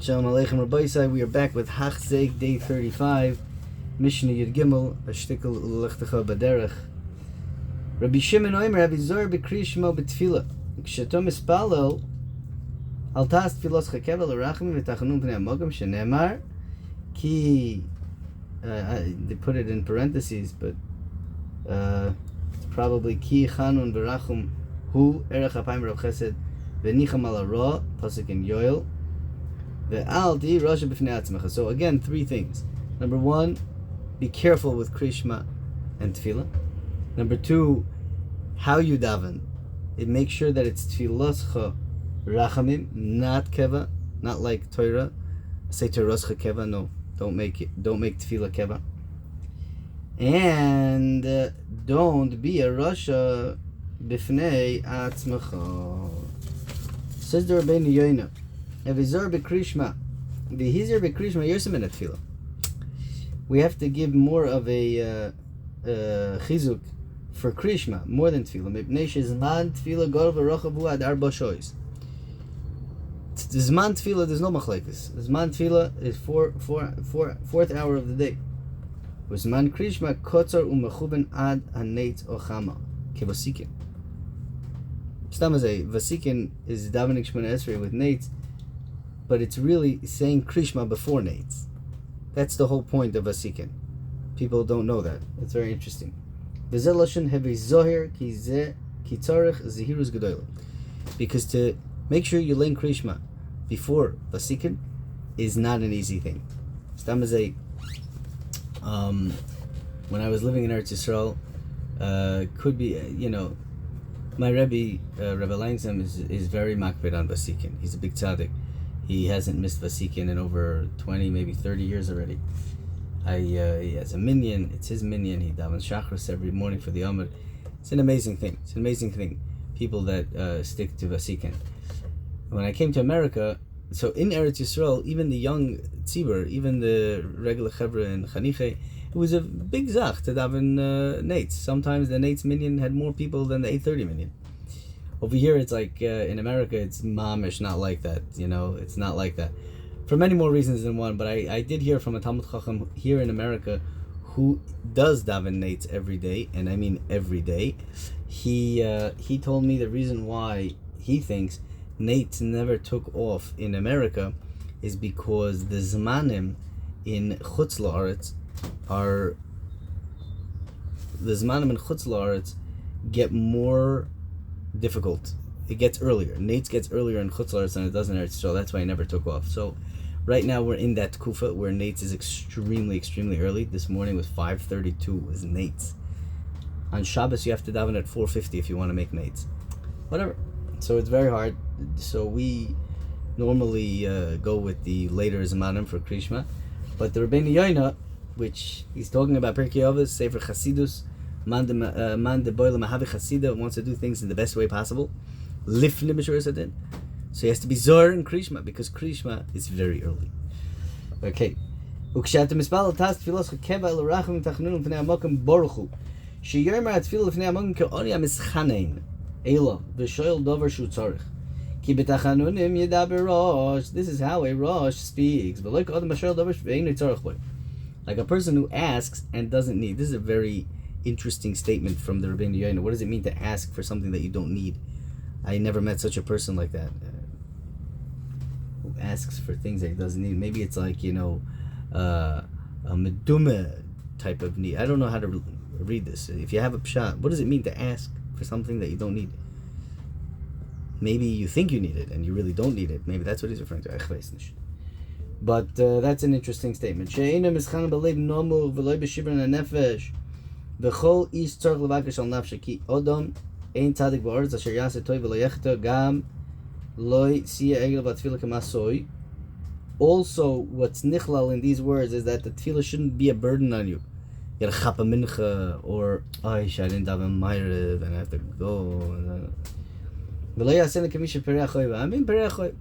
Shalom Aleichem Rabbi Isai. We are back with Hach Zeg, day 35, Mishnah Yud Gimel, Ashtikal Ulechtecha Baderech. Rabbi Shimon Omer, Rabbi Zor B'Kri Shmo B'Tfila. Kshato Mispalel, Al Tas Tfilos Chakevel Arachim V'Tachanun Pnei Amogam Shenemar, Ki, they put it in parentheses, but it's probably Ki Chanun V'Rachum Hu Erech Apayim Rav Chesed V'Nicham Ala Ra, Pasuk in Yoel. So again, three things. Number one, be careful with Krishma and Tefillah. Number two, how you daven. It makes sure that it's Tefilloscha Rachamim, not Keva, not like Torah. Say Torahscha Keva, no, don't make Tefillah Keva. And don't be a Rasha Bifnei Atzmacha. Says the Rabbeinu Yoina. Avizor bekrishma, v'hizir bekrishma yosem in tefillah. We have to give more of a chizuk for krishma, more than tefillah. Mipnei shezman tefillah gor v'rochavu ad arba shoyz. Zman tefillah, there's no machlekes. Zman tefillah is fourth hour of the day. Zman krishma kotzar u'mechuben ad hanetz ochama kevasikin. Stamazay vasikin is davening shmona esrei with nates. But it's really saying Krishma before Nates. That's the whole point of Vasikin. People don't know that. It's very interesting. Because to make sure you learn Krishma before Vasikin is not an easy thing. When I was living in Eretz Yisrael, could be, my Rebbe, Rebbe Langsam, is very makbid on Vasikin. He's a big tzaddik. He hasn't missed Vasikin in over 20, maybe 30 years already. He has a minyan. It's his minyan. He davens Shachris every morning for the Amud. It's an amazing thing. People that stick to Vasikin. When I came to America, so in Eretz Yisrael, even the young tzibur, even the regular chevra and chaniche, it was a big zach to daven nates. Sometimes the nates minyan had more people than the 830 minyan. Over here, it's like, in America, it's mamish, not like that, it's not like that. For many more reasons than one, but I did hear from a Talmud Chacham here in America who does daven nates every day, and I mean every day. He told me the reason why he thinks nates never took off in America is because the zmanim in Chutz La'aretz get more difficult. It gets earlier. Nates gets earlier in Chutz La'aretz than it does in Eretz Yisrael. That's why I never took off. So right now we're in that kufa where Nates is extremely, extremely early. This morning was 5:32 was Nates. On Shabbos you have to daven at 4:50 if you want to make Nates. Whatever. So it's very hard. So we normally go with the later Zmanim for Krishma. But the Rabbeinu Yoina, which he's talking about Pirkei Avos, Sefer Chasidus, Man de boile mahavi chasida, wants to do things in the best way possible. Lifnei b'shor sadin. So he has to be zor in Krishma because Krishma is very early. Okay. Ukshat mispal tas tfilos chakeva el rachim tachnun v'nei amokim boruchu. Sheyomer atfil v'nei amokim ke'oni amischanein. Ela v'shoyel dover shu tzorich. Ki b'tachanunim yedaber rosh. This is how a rosh speaks. V'loik odem v'shoyel dover v'einu tzorich boy. Like a person who asks and doesn't need. This is a very interesting statement from the Rabbeinu Yoina. What does it mean to ask for something that you don't need? I never met such a person like that who asks for things that he doesn't need. Maybe it's like a medume type of need. I don't know how to read this. If you have a pshat, what does it mean to ask for something that you don't need? Maybe you think you need it and you really don't need it. Maybe that's what he's referring to. But that's an interesting statement. V'chol ish tzorch levakesh al nafshe ki odom ein tzadik ba'aretz asher yaseh toiv v'lo yechta gam loy siya egel v'atfila k'masoy. Also, what's nichlal in these words is that the tefillah shouldn't be a burden on you. You gotta chapa mincha, or I didn't daven ma'ariv and I have to go. V'lo yaseh k'misha perei achoy. I mean perei achoy.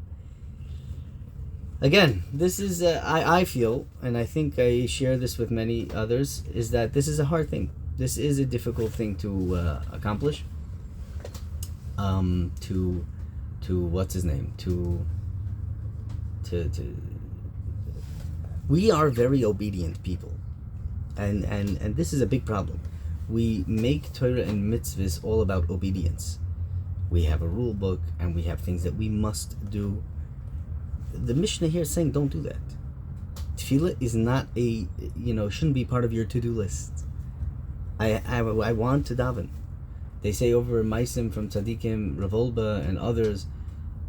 Again, this is I feel, and I think I share this with many others, is that this is a hard thing. This is a difficult thing to accomplish. To what's his name? To We are very obedient people, and this is a big problem. We make Torah and mitzvahs all about obedience. We have a rule book, and we have things that we must do. The Mishnah here is saying, don't do that. Tefillah is not shouldn't be part of your to-do list. I want to daven. They say over Maisim from Tzadikim, Ravolba, and others,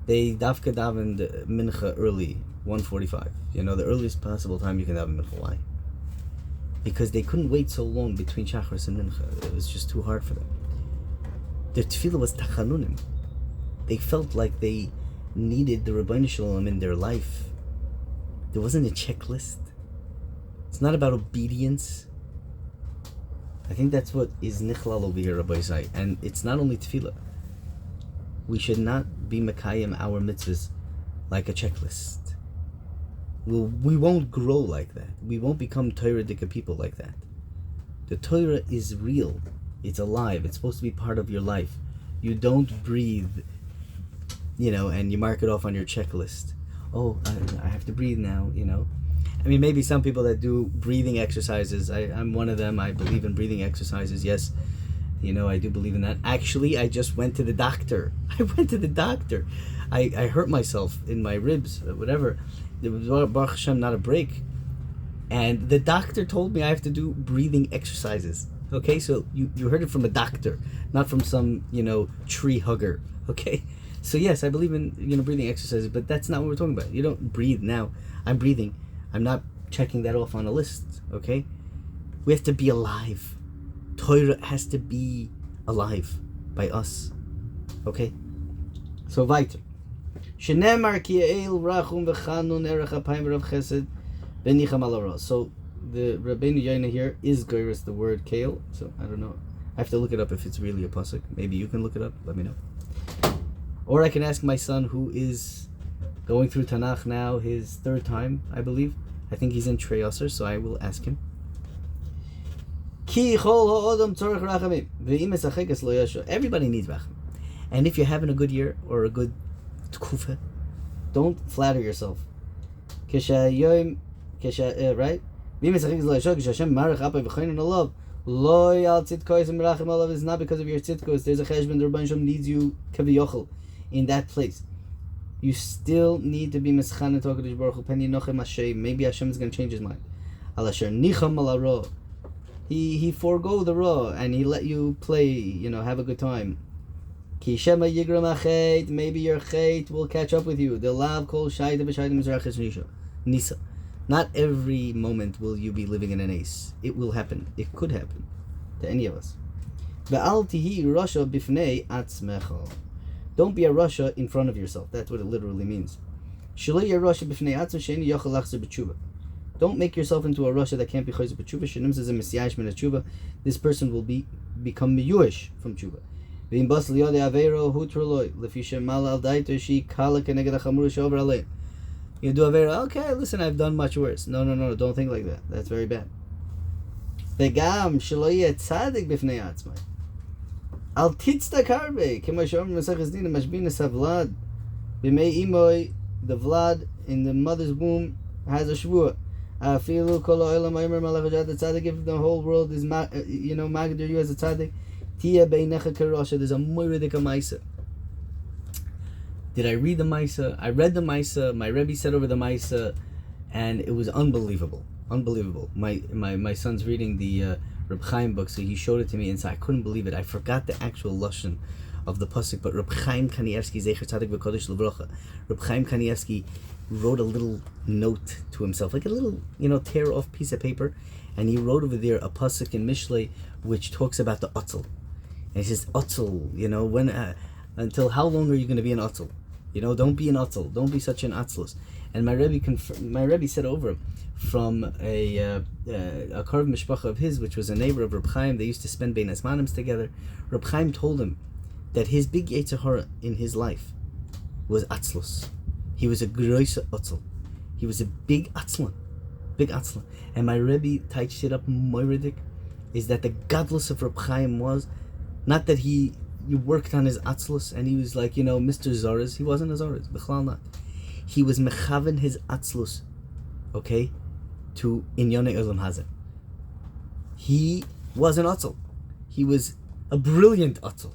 they dafka davened mincha early, 1:45. The earliest possible time you can daven mincha. Why? Because they couldn't wait so long between Shachris and mincha. It was just too hard for them. Their tefillah was tachanunim. They felt like they needed the Rebbeinu Shalom in their life. There wasn't a checklist. It's not about obedience. I think that's what is nichlal over here, Rabbi Isai. And it's not only tefillah. We should not be mekayim our mitzvahs like a checklist. We won't grow like that. We won't become Torah-dika people like that. The Torah is real. It's alive. It's supposed to be part of your life. You don't breathe, and you mark it off on your checklist. Oh, I have to breathe now, I mean, maybe some people that do breathing exercises, I'm one of them. I believe in breathing exercises. Yes, I do believe in that. Actually, I just went to the doctor. I hurt myself in my ribs, whatever. It was, Baruch Hashem, not a break. And the doctor told me I have to do breathing exercises. Okay, so you heard it from a doctor, not from some, tree hugger. Okay? So yes, I believe in, breathing exercises, but that's not what we're talking about. You don't breathe now. I'm breathing. I'm not checking that off on a list. Okay? We have to be alive. Torah has to be alive by us. Okay? So weiter. Shenemar ki el rachum v'chanun erech apayim v'rav chesed v'nicham al hara. So the Rabbeinu Yoina here is goyrus the word kale. So I don't know. I have to look it up if it's really a pasuk. Maybe you can look it up. Let me know. Or I can ask my son, who is going through Tanakh now, his third time, I believe. I think he's in Trei Yasser, so I will ask him. Ki chol ha'odam tzorech rachamim v'im esachekes lo yasho. Everybody needs rachamim. And if you're having a good year or a good tkufa, don't flatter yourself. Right? V'im esachekes lo yasho kisha Hashem marach apay v'choinin alav lo yal tzidkois v'merachim alav is not because of your tzidkos. There's a cheshbon, the Rebbeinu Shalom needs you kaviyochel in that place. You still need to be meschana to HaKadosh Baruch Hu pen yinochem Hashem. Maybe Hashem is going to change his mind. Al asher nicham al hara. He forego the raw and he let you play, have a good time. Ki shema yigram achet. Maybe your chait will catch up with you. The lav kol shayda b'shayda mizrachis nisa. Not every moment will you be living in an ace. It will happen. It could happen to any of us. Ve'al tihi rasha bifnei atzmecha. Don't be a rasha in front of yourself. That's what it literally means. Shelo yeh rasha bifnei atzme she'eni yochel lachzor b'tshuva. Don't make yourself into a rasha that can't be chayzer b'tshuva. Shenim says a mesiyash min tshuva. This person will become miyuish from tshuva. V'im bas liyode aveiro hutroloi lefi shemal al daito she kala keneged hachamur she'over alei. You do aveiro. Okay, listen, I've done much worse. No. Don't think like that. That's very bad. V'gam shelo yeh tzadik bifnei atzmai. Al titzta karbe, kema shom mesachas dina mashbina savlad, b'mei imoy, the vlad in the mother's womb has a shvua. Afilu kol ha'olam ha'omer malach ha'jad tzaddik. If the whole world is magder you as a tzaddik, tia beinecha karosha. There's a moiridik ma'isa. Did I read the ma'isa? I read the ma'isa. My Rebbe said over the ma'isa, and it was unbelievable. My son's reading the Reb Chaim book, so he showed it to me, and so I couldn't believe it. I forgot the actual lashon of the pasuk, but Reb Chaim Kanievsky, Zecher Tzadik V'Kodesh L'Vrocha, Reb Chaim Kanievsky wrote a little note to himself, like a little, tear off piece of paper, and he wrote over there a pasuk in Mishlei which talks about the Otzel, and he says, Otzel, when until how long are you going to be an Otzel? Don't be an Otzel, don't be such an Atzlus. And my Rebbe said over him, from a Karv Mishpacha of his, which was a neighbor of Reb Chaim. They used to spend Bein Asmanims together. Reb Chaim told him that his big Yetzer Hara in his life was Atzlus. He was a groise Otzel. He was a big Atzlan. And my Rebbe touched it up moiridik, is that the godless of Reb Chaim was not that he worked on his Atzlus and he was like, Mr. Zoraz. He wasn't a Zoraz, b'chlal not. He was mechaven his Atzlus, okay, to Inyane Olam Hazeh. He was an Atzel. He was a brilliant Atzel.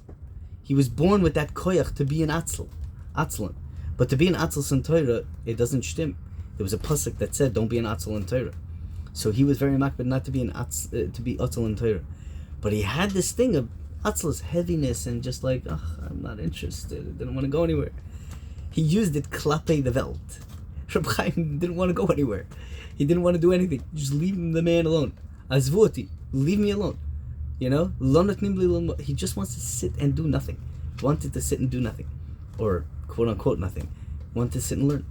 He was born with that koyach to be an Atzlan. But to be an Atzel in Torah, it doesn't shtim. There was a pasuk that said, "Don't be an Atzel in Torah." So he was very makbid not to be to be Atzel in Torah. But he had this thing of Atzel's heaviness and just like, I'm not interested. I didn't want to go anywhere. He used it klape the Welt. Reb Chaim didn't want to go anywhere. He didn't want to do anything. Just leave the man alone. Azvuti, leave me alone. You know, he just wants to sit and do nothing. Wanted to sit and do nothing, or quote unquote nothing. Wanted to sit and learn.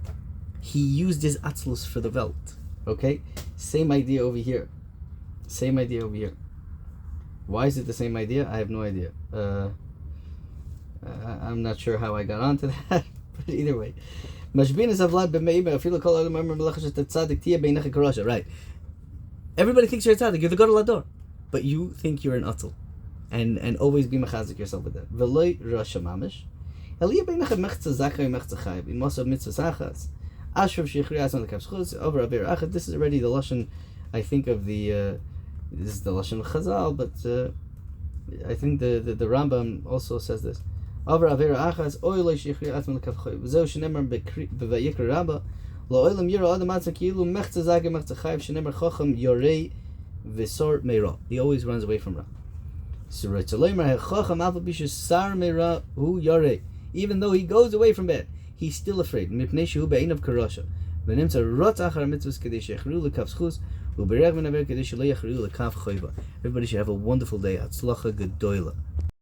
He used his atzlus for the Welt. Okay, same idea over here. Same idea over here. Why is it the same idea? I have no idea. I'm not sure how I got onto that, but either way. Right. Everybody thinks you're a tzaddik. You're the gadol hador, but you think you're an atzel, and always be mechazik yourself with that. V'loi rasha mamish. Aliyah beinachem mechza zakhay mechza chayv in masav mitzvah achas. Ashrav sheichri asman lekavschus over avir achad. This is already the lashon, I think, of the. This is the lashon of Chazal, but I think the Rambam also says this. Over avir achas oilay sheichri asman lekavschus. V'zeu shenemar b'vayikra rabba. Lo oilam yira adam atzak yilu mechza zakhay mechza chayv shenemar chacham yorei v'sor meira. He always runs away from Ra. So Ritzaleimer chacham alpha bishus sar meira hu yorei. Even though he goes away from bed, he's still afraid. Everybody should have a wonderful day. Hatzlacha gedola.